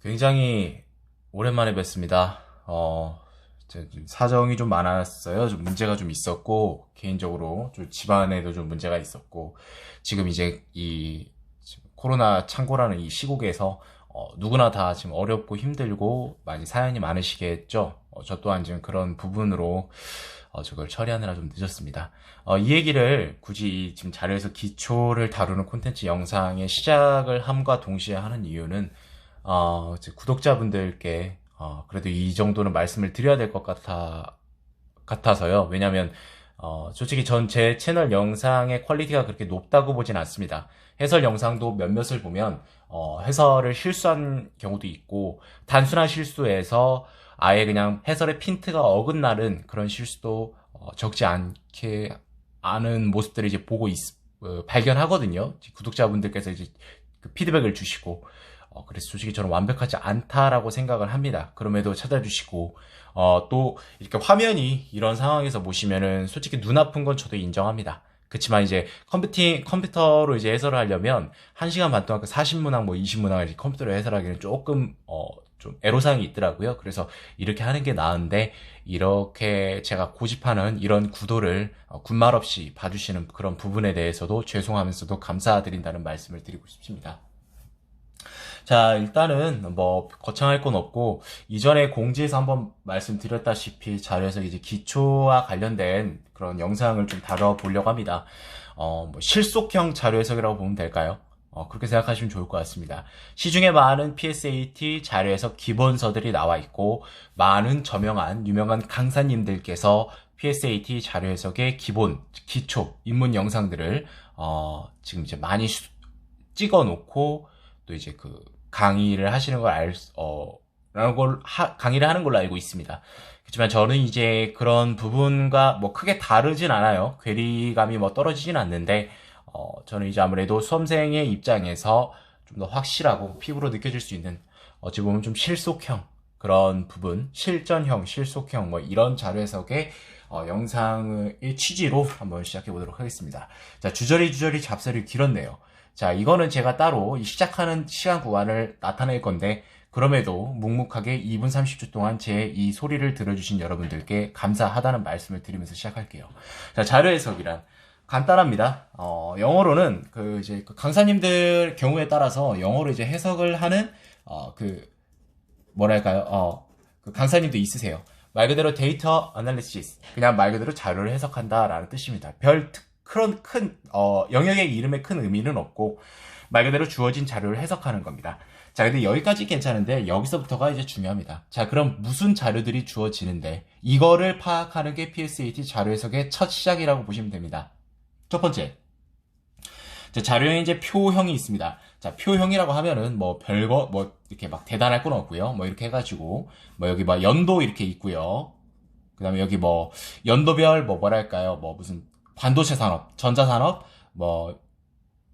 굉장히 오랜만에 뵙습니다. 사정이 좀 많았어요. 좀 문제가 좀 있었고, 개인적으로 좀 집안에도 좀 문제가 있었고, 지금 이제 지금 코로나 창고라는 이 시국에서 누구나 다 지금 어렵고 힘들고 많이 사연이 많으시겠죠. 저 또한 지금 그런 부분으로 저걸 처리하느라 좀 늦었습니다. 이 얘기를 굳이 지금 자료에서 기초를 다루는 콘텐츠 영상의 시작을 함과 동시에 하는 이유는 이제 구독자분들께 그래도 이 정도는 말씀을 드려야 될 것 같아서요. 왜냐면 솔직히 전 제 채널 영상의 퀄리티가 그렇게 높다고 보진 않습니다. 해설 영상도 몇몇을 보면 해설을 실수한 경우도 있고, 단순한 실수에서 아예 그냥 해설의 핀트가 어긋나는 그런 실수도 적지 않게 않은 모습들을 이제 발견하거든요. 구독자분들께서 이제 그 피드백을 주시고, 그래서 솔직히 저는 완벽하지 않다라고 생각을 합니다. 그럼에도 찾아주시고, 또 이렇게 화면이 이런 상황에서 보시면은 솔직히 눈 아픈 건 저도 인정합니다. 그렇지만 이제 컴퓨터로 이제 해설을 하려면 1시간 반 동안 그 40문항 뭐 20문항을 컴퓨터로 해설하기는 조금 좀 애로사항이 있더라고요. 그래서 이렇게 하는 게 나은데, 이렇게 제가 고집하는 이런 구도를 군말 없이 봐주시는 그런 부분에 대해서도 죄송하면서도 감사드린다는 말씀을 드리고 싶습니다. 자, 일단은 뭐 거창할 건 없고, 이전에 공지에서 한번 말씀드렸다시피 자료에서 이제 기초와 관련된 그런 영상을 좀 다뤄보려고 합니다. 뭐 실속형 자료 해석이라고 보면 될까요? 그렇게 생각하시면 좋을 것 같습니다. 시중에 많은 PSAT 자료 해석 기본서들이 나와 있고, 많은 유명한 강사님들께서 PSAT 자료 해석의 기초, 입문 영상들을 지금 이제 많이 찍어 놓고, 또 이제 강의를 하시는 강의를 하는 걸로 알고 있습니다. 그렇지만 저는 이제 그런 부분과 뭐 크게 다르진 않아요. 괴리감이 뭐 떨어지진 않는데, 저는 이제 아무래도 수험생의 입장에서 좀 더 확실하고 피부로 느껴질 수 있는, 어찌 보면 좀 실속형, 그런 부분, 실속형, 뭐 이런 자료 해석의 영상의 취지로 한번 시작해 보도록 하겠습니다. 자, 주저리 잡설이 길었네요. 자, 이거는 제가 따로 시작하는 시간 구간을 나타낼 건데, 그럼에도 묵묵하게 2분 30초 동안 제 이 소리를 들어주신 여러분들께 감사하다는 말씀을 드리면서 시작할게요. 자, 자료 해석이란 간단합니다. 영어로는 이제 강사님들 경우에 따라서 영어로 이제 해석을 하는 뭐랄까요? 강사님도 있으세요. 말 그대로 데이터 어널리시스, 그냥 말 그대로 자료를 해석한다라는 뜻입니다. 그런 영역의 이름에 큰 의미는 없고, 말 그대로 주어진 자료를 해석하는 겁니다. 자, 근데 여기까지 괜찮은데, 여기서부터가 이제 중요합니다. 자, 그럼 무슨 자료들이 주어지는데, 이거를 파악하는 게 PSAT 자료 해석의 첫 시작이라고 보시면 됩니다. 첫 번째. 자, 자료에 이제 표형이 있습니다. 자, 표형이라고 하면은 이렇게 막 대단할 건 없고요. 뭐 이렇게 해가지고, 뭐 여기 막 연도 이렇게 있고요. 그 다음에 여기 뭐 연도별 뭐랄까요? 뭐 무슨 반도체 산업, 전자산업, 뭐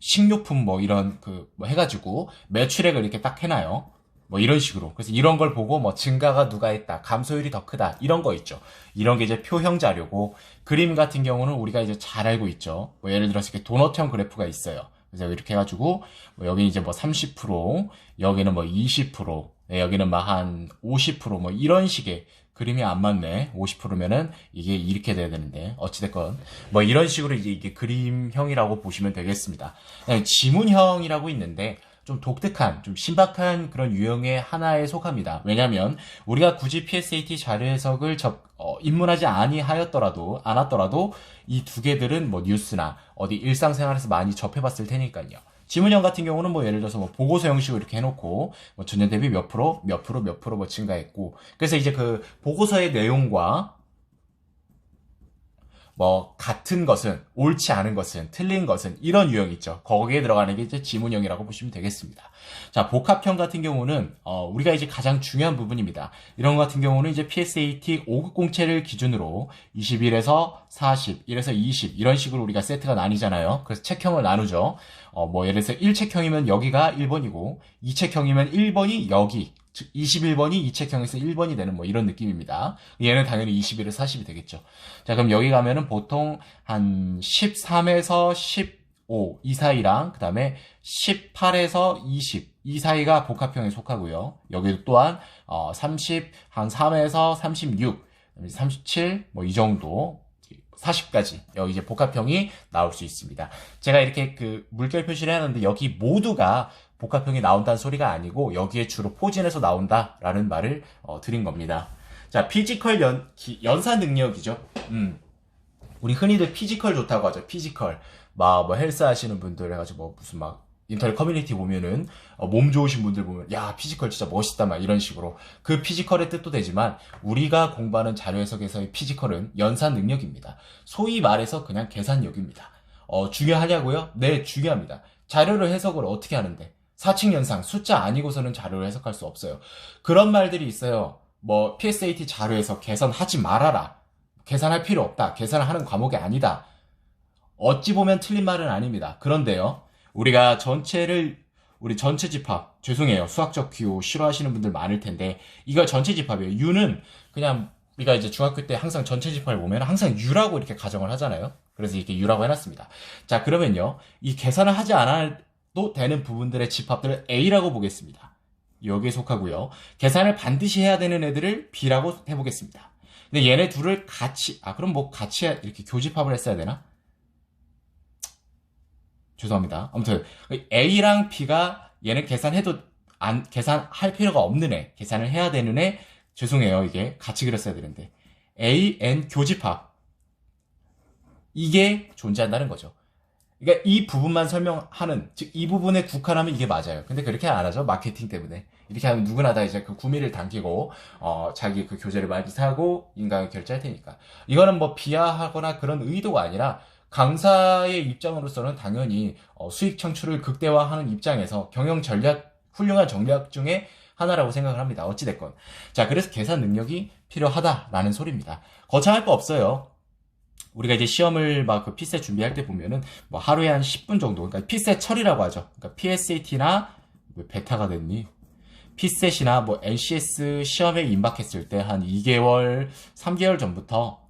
식료품 뭐 이런 뭐 해가지고 매출액을 이렇게 딱 해놔요. 뭐 이런 식으로. 그래서 이런 걸 보고 뭐 증가가 누가 했다, 감소율이 더 크다, 이런 거 있죠. 이런 게 이제 표형 자료고, 그림 같은 경우는 우리가 이제 잘 알고 있죠. 뭐 예를 들어서 이렇게 도넛형 그래프가 있어요. 그래서 이렇게 해가지고 뭐 여기 이제 뭐 30%, 여기는 뭐 20%, 여기는 뭐 한 50%, 뭐 이런 식의, 그림이 안 맞네. 50%면은 이게 이렇게 돼야 되는데, 어찌됐건 뭐 이런 식으로 이제 이게 그림형이라고 보시면 되겠습니다. 지문형이라고 있는데, 좀 독특한, 좀 신박한 그런 유형의 하나에 속합니다. 왜냐면 우리가 굳이 PSAT 자료 해석을 입문하지 않았더라도 이 두 개들은 뭐 뉴스나 어디 일상생활에서 많이 접해봤을 테니까요. 지문형 같은 경우는 뭐 예를 들어서 뭐 보고서 형식으로 이렇게 해놓고 뭐 전년 대비 몇 프로 뭐 증가했고, 그래서 이제 그 보고서의 내용과 뭐 같은 것은, 옳지 않은 것은, 틀린 것은, 이런 유형이 있죠. 거기에 들어가는 게 이제 지문형이라고 보시면 되겠습니다. 자, 복합형 같은 경우는 우리가 이제 가장 중요한 부분입니다. 이런 것 같은 경우는 이제 PSAT 5급 공채를 기준으로 21에서 40, 1에서 20 이런 식으로 우리가 세트가 나뉘잖아요. 그래서 책형을 나누죠. 뭐 예를 들어서 1책형이면 여기가 1번이고, 2책형이면 1번이 여기, 즉 21번이 2책형에서 1번이 되는 뭐 이런 느낌입니다. 얘는 당연히 21에서 40이 되겠죠. 자, 그럼 여기 가면은 보통 한 13에서 15 이 사이랑, 그 다음에 18에서 20 이 사이가 복합형에 속하고요. 여기도 또한 30, 한 3에서 36, 37, 뭐 이 정도 40까지 여기 이제 복합형이 나올 수 있습니다. 제가 이렇게 그 물결 표시를 해놨는데 여기 모두가 복합형이 나온다는 소리가 아니고 여기에 주로 포진해서 나온다라는 말을 드린 겁니다. 자, 피지컬 연사 능력이죠. 우리 흔히들 피지컬 좋다고 하죠. 피지컬. 막 뭐 헬스 하시는 분들 해가지고 뭐 무슨 막 인터넷 커뮤니티 보면은 몸 좋으신 분들 보면 야 피지컬 진짜 멋있다 막 이런 식으로 그 피지컬의 뜻도 되지만 우리가 공부하는 자료 해석에서의 피지컬은 연산 능력입니다. 소위 말해서 그냥 계산력입니다. 중요하냐고요? 네, 중요합니다. 자료를 해석을 어떻게 하는데? 사칙 연산 숫자 아니고서는 자료를 해석할 수 없어요. 그런 말들이 있어요. 뭐 PSAT 자료 해석 계산하지 말아라. 계산할 필요 없다. 계산을 하는 과목이 아니다. 어찌 보면 틀린 말은 아닙니다. 그런데요. 우리가 우리 전체 집합, 죄송해요. 수학적 기호 싫어하시는 분들 많을 텐데, 이거 전체 집합이에요. U는 그냥, 우리가 이제 중학교 때 항상 전체 집합을 보면 항상 U라고 이렇게 가정을 하잖아요. 그래서 이렇게 U라고 해놨습니다. 자, 그러면요. 이 계산을 하지 않아도 되는 부분들의 집합들을 A라고 보겠습니다. 여기에 속하고요. 계산을 반드시 해야 되는 애들을 B라고 해보겠습니다. 근데 얘네 둘을 같이, 그럼 뭐 같이 이렇게 교집합을 했어야 되나? 죄송합니다. 아무튼 A랑 B가 얘는 계산할 필요가 없는 애, 계산을 해야 되는 애. 죄송해요. 이게 같이 그렸어야 되는데 A, N 교집합 이게 존재한다는 거죠. 그러니까 이 부분만 설명하는, 즉 이 부분에 국한하면 이게 맞아요. 근데 그렇게 안 하죠. 마케팅 때문에. 이렇게 하면 누구나 다 이제 그 구미를 당기고 자기 그 교재를 많이 사고 인강을 결제할 테니까. 이거는 뭐 비하하거나 그런 의도가 아니라 강사의 입장으로서는 당연히 수익 창출을 극대화하는 입장에서 경영 전략, 훌륭한 전략 중에 하나라고 생각을 합니다. 어찌됐건. 자, 그래서 계산 능력이 필요하다라는 소리입니다. 거창할 거 없어요. 우리가 이제 시험을 막 그 피셋 준비할 때 보면은 뭐 하루에 한 10분 정도, 그러니까 피셋 처리라고 하죠. 그러니까 PSAT나 왜 베타가 됐니? 피셋이나 뭐 NCS 시험에 임박했을 때 한 2개월, 3개월 전부터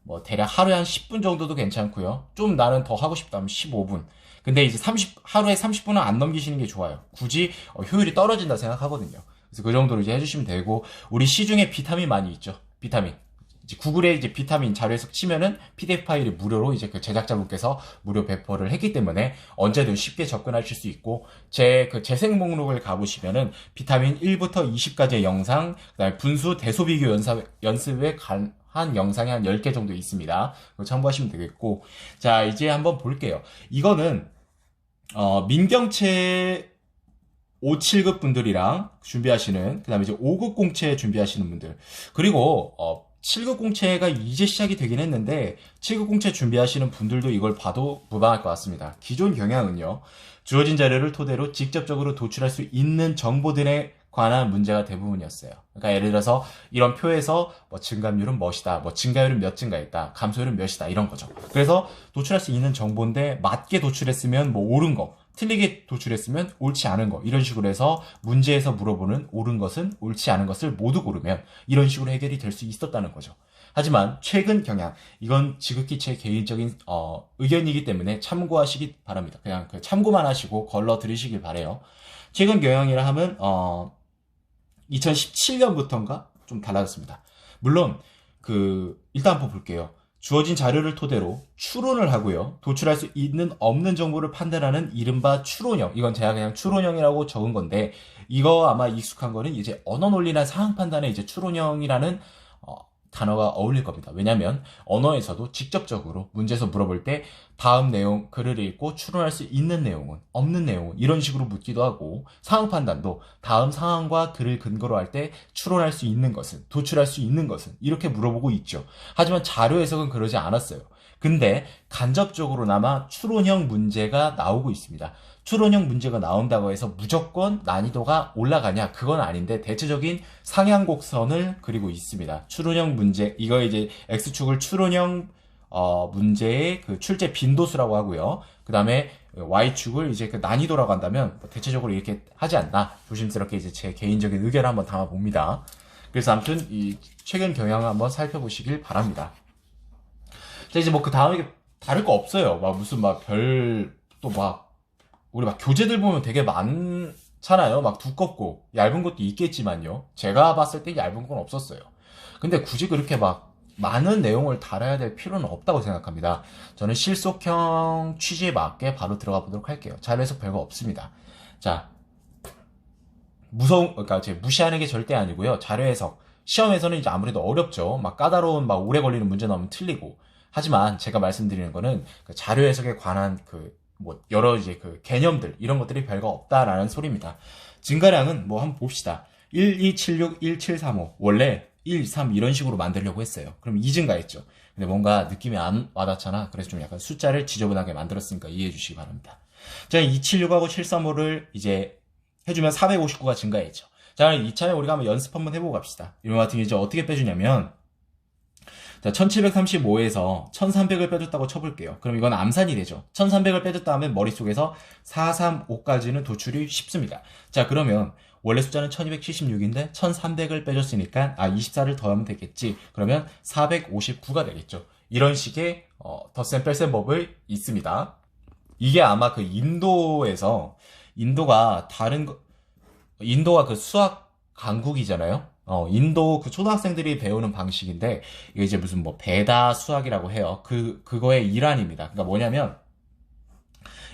뭐 대략 하루에 한 10분 정도도 괜찮고요. 좀 나는 더 하고 싶다면 15분. 근데 이제 하루에 30분은 안 넘기시는 게 좋아요. 굳이 효율이 떨어진다 생각하거든요. 그래서 그 정도로 이제 해주시면 되고, 우리 시중에 비타민 많이 있죠. 비타민. 이제 구글에 이제 비타민 자료 해석 치면은 PDF 파일이 무료로 이제 그 제작자분께서 무료 배포를 했기 때문에 언제든 쉽게 접근하실 수 있고, 제 그 재생 목록을 가보시면은 비타민 1부터 20까지의 영상, 그다음에 분수 대소 비교 연습에 한 영상이 한 10개 정도 있습니다. 그거 참고하시면 되겠고. 자, 이제 한번 볼게요. 이거는 민경채 5, 7급 분들이랑 준비하시는, 그 다음에 이제 5급 공채 준비하시는 분들, 그리고 7급 공채가 이제 시작이 되긴 했는데 7급 공채 준비하시는 분들도 이걸 봐도 무방할 것 같습니다. 기존 경향은요, 주어진 자료를 토대로 직접적으로 도출할 수 있는 정보들에 관한 문제가 대부분이었어요. 그러니까 예를 들어서 이런 표에서 뭐 증감률은 몇이다, 뭐 증가율은 몇 증가했다, 감소율은 몇이다, 이런 거죠. 그래서 도출할 수 있는 정보인데 맞게 도출했으면 뭐 옳은 거, 틀리게 도출했으면 옳지 않은 거, 이런 식으로 해서 문제에서 물어보는 옳은 것은 옳지 않은 것을 모두 고르면 이런 식으로 해결이 될 수 있었다는 거죠. 하지만 최근 경향, 이건 지극히 제 개인적인 의견이기 때문에 참고하시기 바랍니다. 그냥 참고만 하시고 걸러 들으시길 바래요. 최근 경향이라 하면 2017년부터인가 좀 달라졌습니다. 물론 일단 한번 볼게요. 주어진 자료를 토대로 추론을 하고요. 도출할 수 있는 없는 정보를 판단하는 이른바 추론형. 이건 제가 그냥 추론형이라고 적은 건데, 이거 아마 익숙한 거는 이제 언어 논리나 상황 판단에 이제 추론형이라는 단어가 어울릴 겁니다. 왜냐면 언어에서도 직접적으로 문제에서 물어볼 때 다음 내용 글을 읽고 추론할 수 있는 내용은, 없는 내용은 이런 식으로 묻기도 하고, 상황 판단도 다음 상황과 글을 근거로 할 때 추론할 수 있는 것은, 도출할 수 있는 것은 이렇게 물어보고 있죠. 하지만 자료 해석은 그러지 않았어요. 근데 간접적으로나마 추론형 문제가 나오고 있습니다. 추론형 문제가 나온다고 해서 무조건 난이도가 올라가냐? 그건 아닌데 대체적인 상향곡선을 그리고 있습니다. 추론형 문제, 이거 이제 X축을 추론형 문제의 그 출제 빈도수라고 하고요. 그 다음에 Y축을 이제 그 난이도라고 한다면 대체적으로 이렇게 하지 않나? 조심스럽게 이제 제 개인적인 의견을 한번 담아봅니다. 그래서 아무튼 이 최근 경향을 한번 살펴보시길 바랍니다. 자, 이제 뭐 그 다음에 다를 거 없어요. 막 무슨 막 우리 막 교재들 보면 되게 많잖아요. 막 두껍고 얇은 것도 있겠지만요. 제가 봤을 때 얇은 건 없었어요. 근데 굳이 그렇게 막 많은 내용을 달아야 될 필요는 없다고 생각합니다. 저는 실속형 취지에 맞게 바로 들어가 보도록 할게요. 자료에서 별거 없습니다. 자, 그러니까 제 무시하는 게 절대 아니고요. 자료 해석. 시험에서는 이제 아무래도 어렵죠. 막 까다로운, 막 오래 걸리는 문제 나오면 틀리고. 하지만 제가 말씀드리는 거는 그 자료 해석에 관한 뭐 여러 이제 그 개념들, 이런 것들이 별거 없다라는 소리입니다. 증가량은 뭐 한번 봅시다. 1276, 1735. 원래 1, 3 이런 식으로 만들려고 했어요. 그럼 2 증가했죠. 근데 뭔가 느낌이 안 와닿잖아. 그래서 좀 약간 숫자를 지저분하게 만들었으니까 이해해 주시기 바랍니다. 자, 276하고 735를 이제 해주면 459가 증가했죠. 자, 이참에 우리가 한번 연습 한번 해보고 갑시다. 이런 같은 경우 이제 어떻게 빼주냐면, 자, 1735에서 1300을 빼줬다고 쳐볼게요. 그럼 이건 암산이 되죠. 1300을 빼줬다 하면 머릿속에서 435까지는 도출이 쉽습니다. 자, 그러면 원래 숫자는 1276인데 1300을 빼줬으니까 24를 더하면 되겠지. 그러면 459가 되겠죠. 이런 식의 덧셈 뺄셈 법을 있습니다. 이게 아마 그 인도가 그 수학 강국이잖아요. 인도 그 초등학생들이 배우는 방식인데, 이게 이제 무슨 뭐 배다 수학이라고 해요. 그거의 일환입니다. 그러니까 뭐냐면,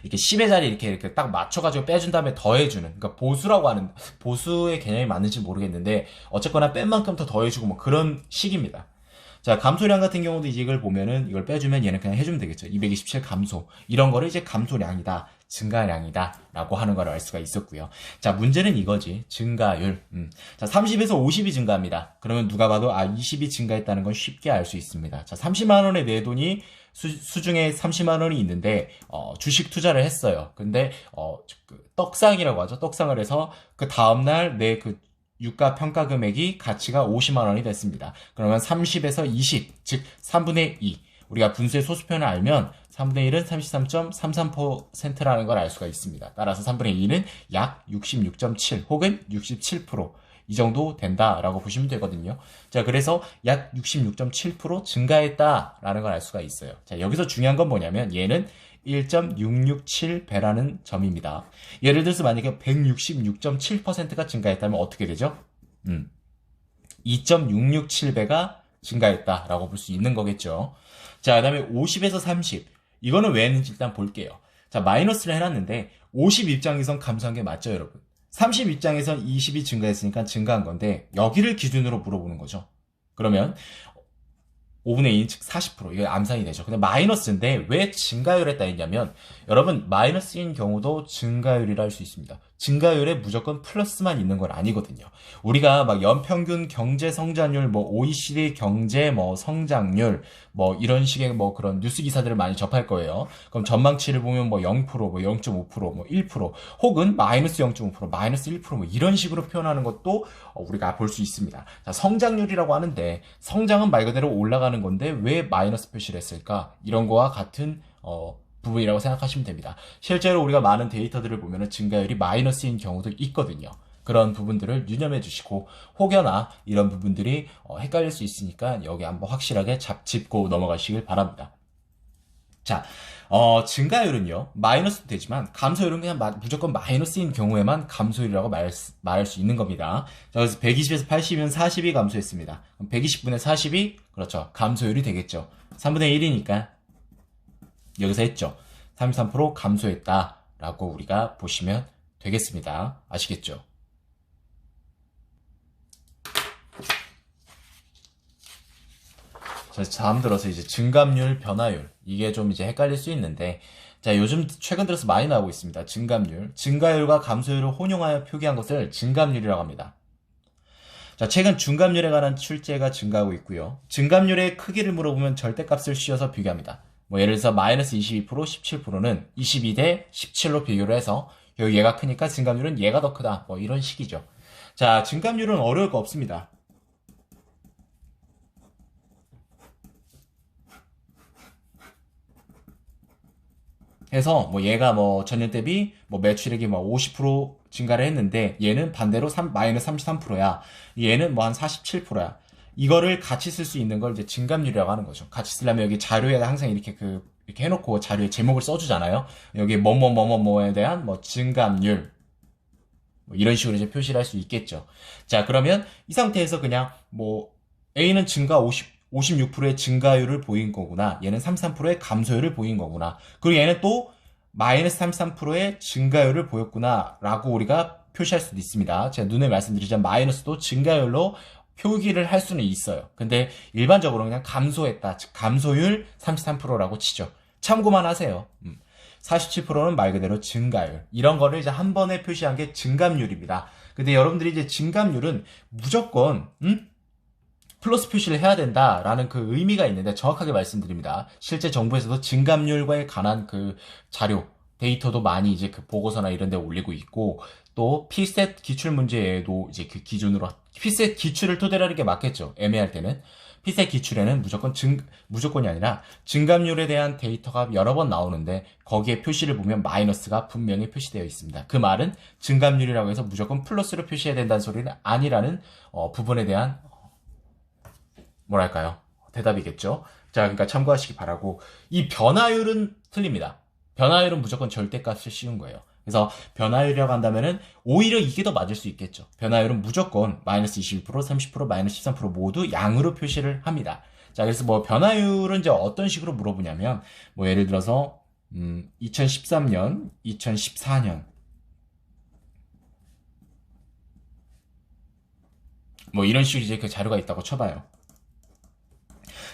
이렇게 10의 자리 이렇게 딱 맞춰가지고 빼준 다음에 더해주는, 그러니까 보수의 개념이 맞는지 모르겠는데, 어쨌거나 뺀 만큼 더 더해주고 뭐 그런 식입니다. 자, 감소량 같은 경우도 이걸 보면은 이걸 빼주면 얘는 그냥 해주면 되겠죠. 227 감소. 이런 거를 이제 감소량이다, 증가량이다 라고 하는 걸 알 수가 있었고요. 자, 문제는 이거지. 증가율. 자, 30에서 50이 증가합니다. 그러면 누가 봐도 20이 증가했다는 건 쉽게 알 수 있습니다. 자, 30만 원의 내 돈이 수중에 30만 원이 있는데 주식 투자를 했어요. 근데 떡상이라고 하죠. 떡상을 해서 그 다음날 내 유가 평가 금액이 가치가 50만 원이 됐습니다. 그러면 30에서 20, 즉 3분의 2. 우리가 분수의 소수편을 알면 3분의 1은 33.33%라는 걸 알 수가 있습니다. 따라서 3분의 2는 약 66.7 혹은 67%. 이 정도 된다라고 보시면 되거든요. 자, 그래서 약 66.7% 증가했다라는 걸 알 수가 있어요. 자, 여기서 중요한 건 뭐냐면 얘는 1.667배라는 점입니다. 예를 들어서 만약에 166.7%가 증가했다면 어떻게 되죠? 2.667배가 증가했다라고 볼 수 있는 거겠죠. 자, 그 다음에 50에서 30. 이거는 왜 했는지 일단 볼게요. 자, 마이너스를 해놨는데 50 입장에선 감소한 게 맞죠, 여러분? 30 입장에선 20이 증가했으니까 증가한 건데 여기를 기준으로 물어보는 거죠. 그러면 5분의 2인 즉 40%. 이거 암산이 되죠. 근데 마이너스인데 왜 증가율에 따있냐면 여러분 마이너스인 경우도 증가율이라 할 수 있습니다. 증가율에 무조건 플러스만 있는 건 아니거든요. 우리가 막 연평균 경제 성장률, 뭐 OECD 경제 뭐 성장률, 뭐 이런 식의 뭐 그런 뉴스 기사들을 많이 접할 거예요. 그럼 전망치를 보면 뭐 0%, 뭐 0.5%, 뭐 1%, 혹은 마이너스 0.5%, 마이너스 1%뭐 이런 식으로 표현하는 것도 우리가 볼 수 있습니다. 자, 성장률이라고 하는데 성장은 말 그대로 올라가는 건데 왜 마이너스 표시를 했을까? 이런 거와 같은 부분이라고 생각하시면 됩니다. 실제로 우리가 많은 데이터들을 보면 증가율이 마이너스인 경우도 있거든요. 그런 부분들을 유념해 주시고 혹여나 이런 부분들이 헷갈릴 수 있으니까 여기 한번 확실하게 짚고 넘어가시길 바랍니다. 자, 증가율은요 마이너스도 되지만 감소율은 그냥 무조건 마이너스인 경우에만 감소율이라고 말할 수 있는 겁니다. 자, 그래서 120에서 80이면 40이 감소했습니다. 그럼 120분의 40이 그렇죠, 감소율이 되겠죠. 3분의 1이니까 여기서 했죠. 33% 감소했다라고 우리가 보시면 되겠습니다. 아시겠죠? 자, 다음 들어서 이제 증감률, 변화율. 이게 좀 이제 헷갈릴 수 있는데, 자, 요즘 최근 들어서 많이 나오고 있습니다. 증감률. 증가율과 감소율을 혼용하여 표기한 것을 증감률이라고 합니다. 자, 최근 중감률에 관한 출제가 증가하고 있고요. 증감률의 크기를 물어보면 절대값을 씌워서 비교합니다. 뭐 예를 들어서 마이너스 22%, 17%는 22대 17로 비교를 해서 얘가 크니까 증감률은 얘가 더 크다. 뭐 이런 식이죠. 자, 증감률은 어려울 거 없습니다. 해서 뭐 얘가 뭐 전년 대비 뭐 매출액이 뭐 50% 증가를 했는데 얘는 반대로 마이너스 33%야. 얘는 뭐 한 47%야. 이거를 같이 쓸 수 있는 걸 이제 증감률이라고 하는 거죠. 같이 쓰려면 여기 자료에 항상 이렇게 이렇게 해놓고 자료에 제목을 써주잖아요. 여기 뭐뭐뭐뭐뭐에 대한 뭐 증감률, 뭐 이런 식으로 이제 표시를 할 수 있겠죠. 자, 그러면 이 상태에서 그냥 뭐 A는 증가 56%의 증가율을 보인 거구나. 얘는 33%의 감소율을 보인 거구나. 그리고 얘는 또 마이너스 33%의 증가율을 보였구나. 라고 우리가 표시할 수도 있습니다. 제가 눈에 말씀드리자면 마이너스도 증가율로 표기를 할 수는 있어요. 근데 일반적으로 그냥 감소했다. 즉 감소율 33%라고 치죠. 참고만 하세요. 47%는 말 그대로 증가율. 이런 거를 이제 한 번에 표시한 게 증감률입니다. 근데 여러분들이 이제 증감률은 무조건 플러스 표시를 해야 된다라는 그 의미가 있는데 정확하게 말씀드립니다. 실제 정부에서도 증감률과에 관한 그 자료, 데이터도 많이 이제 그 보고서나 이런 데 올리고 있고, 또 피셋 기출 문제에도 이제 그 기준으로 피셋 기출을 토대로 하는 게 맞겠죠. 애매할 때는. 피셋 기출에는 무조건이 아니라 증감률에 대한 데이터가 여러 번 나오는데 거기에 표시를 보면 마이너스가 분명히 표시되어 있습니다. 그 말은 증감률이라고 해서 무조건 플러스로 표시해야 된다는 소리는 아니라는 부분에 대한 뭐랄까요? 대답이겠죠. 자, 그러니까 참고하시기 바라고. 이 변화율은 틀립니다. 변화율은 무조건 절대값을 씌운 거예요. 그래서 변화율이라고 한다면은 오히려 이게 더 맞을 수 있겠죠. 변화율은 무조건 마이너스 21%, 30%, 마이너스 13% 모두 양으로 표시를 합니다. 자, 그래서 뭐 변화율은 이제 어떤 식으로 물어보냐면 뭐 예를 들어서 2013년, 2014년 뭐 이런 식으로 이제 그 자료가 있다고 쳐봐요.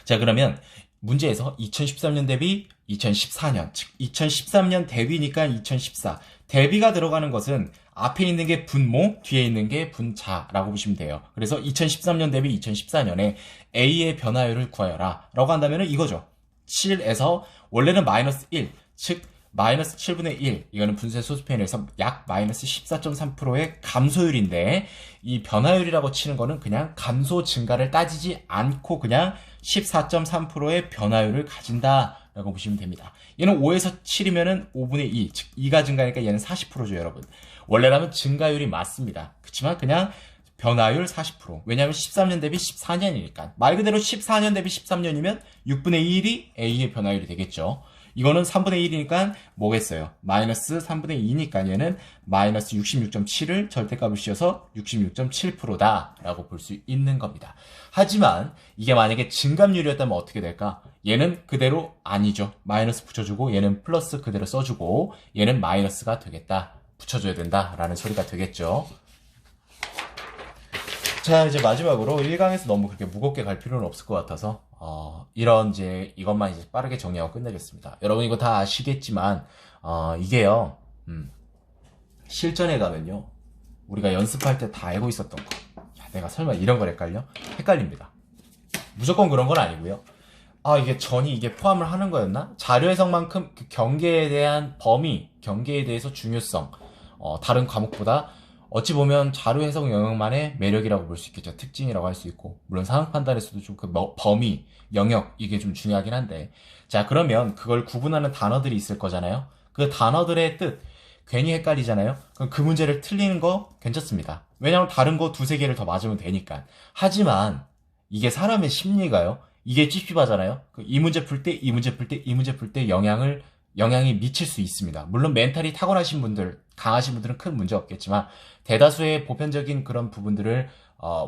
자, 그러면 문제에서 2013년 대비 2014년, 즉 2013년 대비니까 2014. 대비가 들어가는 것은 앞에 있는 게 분모, 뒤에 있는 게 분자라고 보시면 돼요. 그래서 2013년 대비 2014년에 A의 변화율을 구하여라 라고 한다면 이거죠. 7에서 원래는 마이너스 1, 즉 마이너스 7분의 1, 이거는 분쇄 소수편에서 약 마이너스 14.3%의 감소율인데 이 변화율이라고 치는 거는 그냥 감소 증가를 따지지 않고 그냥 14.3%의 변화율을 가진다라고 보시면 됩니다. 얘는 5에서 7이면은 5분의 2, 즉 2가 증가하니까 얘는 40%죠, 여러분. 원래라면 증가율이 맞습니다. 그렇지만 그냥 변화율 40%. 왜냐하면 13년 대비 14년이니까. 말 그대로 14년 대비 13년이면 6분의 1이 A의 변화율이 되겠죠. 이거는 3분의 1이니까 뭐겠어요? 마이너스 3분의 2니까 얘는 마이너스 66.7을 절대값을 씌워서 66.7%다 라고 볼 수 있는 겁니다. 하지만 이게 만약에 증감률이었다면 어떻게 될까? 얘는 그대로 아니죠. 마이너스 붙여주고 얘는 플러스 그대로 써주고 얘는 마이너스가 되겠다. 붙여줘야 된다 라는 소리가 되겠죠. 자, 이제 마지막으로 1강에서 너무 그렇게 무겁게 갈 필요는 없을 것 같아서 이런 이제 이것만 이제 빠르게 정리하고 끝내겠습니다. 여러분 이거 다 아시겠지만 이게요 실전에 가면요 우리가 연습할 때 다 알고 있었던 거. 야, 내가 설마 이런 걸 헷갈립니다. 무조건 그런 건 아니고요. 이게 전이 이게 포함을 하는 거였나? 자료 해석만큼 그 경계에 대한 범위, 경계에 대해서 중요성, 다른 과목보다 어찌 보면 자료 해석 영역만의 매력이라고 볼 수 있겠죠. 특징이라고 할 수 있고. 물론 상황 판단에서도 좀 그 범위, 영역, 이게 좀 중요하긴 한데. 자, 그러면 그걸 구분하는 단어들이 있을 거잖아요. 그 단어들의 뜻, 괜히 헷갈리잖아요. 그럼 그 문제를 틀리는 거 괜찮습니다. 왜냐면 다른 거 두세 개를 더 맞으면 되니까. 하지만 이게 사람의 심리가요. 이게 찝찝하잖아요. 이 문제 풀 때, 이 문제 풀 때, 이 문제 풀 때 영향이 미칠 수 있습니다. 물론 멘탈이 타고나신 분들, 강하신 분들은 큰 문제 없겠지만 대다수의 보편적인 그런 부분들을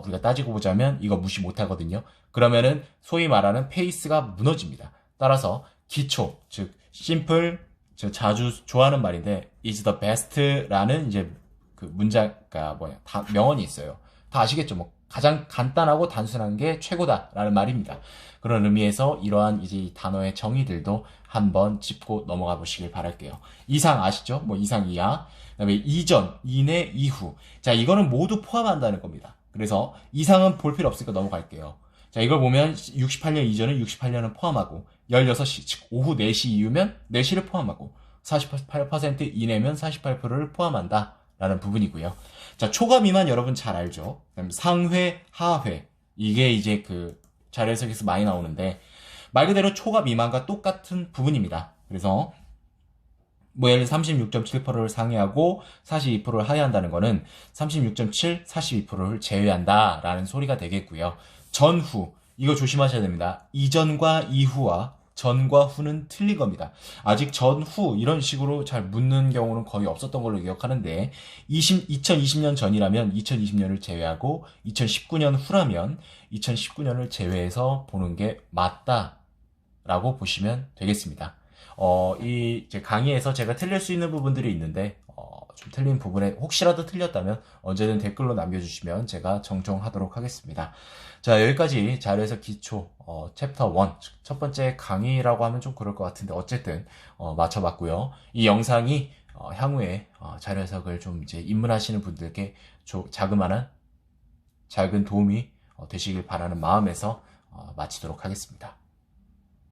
우리가 따지고 보자면 이거 무시 못 하거든요. 그러면은 소위 말하는 페이스가 무너집니다. 따라서 기초, 즉 심플, 저 자주 좋아하는 말인데 is the best라는 이제 그 문자가 명언이 있어요. 다 아시겠죠? 뭐 가장 간단하고 단순한 게 최고다라는 말입니다. 그런 의미에서 이러한 이제 단어의 정의들도 한번 짚고 넘어가 보시길 바랄게요. 이상 아시죠? 뭐 이상 이하. 그다음에 이전, 이내, 이후. 자, 이거는 모두 포함한다는 겁니다. 그래서 이상은 볼 필요 없으니까 넘어갈게요. 자, 이걸 보면 68년 이전은 68년은 포함하고 16시, 즉 오후 4시 이후면 4시를 포함하고 48% 이내면 48%를 포함한다. 라는 부분이고요. 자, 초과 미만 여러분 잘 알죠? 그다음에 상회, 하회. 이게 이제 그 자료 해석에서 많이 나오는데 말 그대로 초과 미만과 똑같은 부분입니다. 그래서 뭐 예를 들어 36.7%를 상회하고 42%를 하회한다는 거는 36.7, 42%를 제외한다 라는 소리가 되겠고요. 전후, 이거 조심하셔야 됩니다. 이전과 이후와 전과 후는 틀린 겁니다. 아직 전, 후 이런 식으로 잘 묻는 경우는 거의 없었던 걸로 기억하는데 2020년 전이라면 2020년을 제외하고 2019년 후라면 2019년을 제외해서 보는 게 맞다라고 보시면 되겠습니다. 이 제 강의에서 제가 틀릴 수 있는 부분들이 있는데 좀 틀린 부분에 혹시라도 틀렸다면 언제든 댓글로 남겨주시면 제가 정정하도록 하겠습니다. 자, 여기까지 자료에서 기초 챕터 1 첫 번째 강의라고 하면 좀 그럴 것 같은데 어쨌든 맞춰봤고요. 이 영상이 향후에 자료 해석을 좀 이제 입문하시는 분들께 자그마한 작은 도움이 되시길 바라는 마음에서 마치도록 하겠습니다.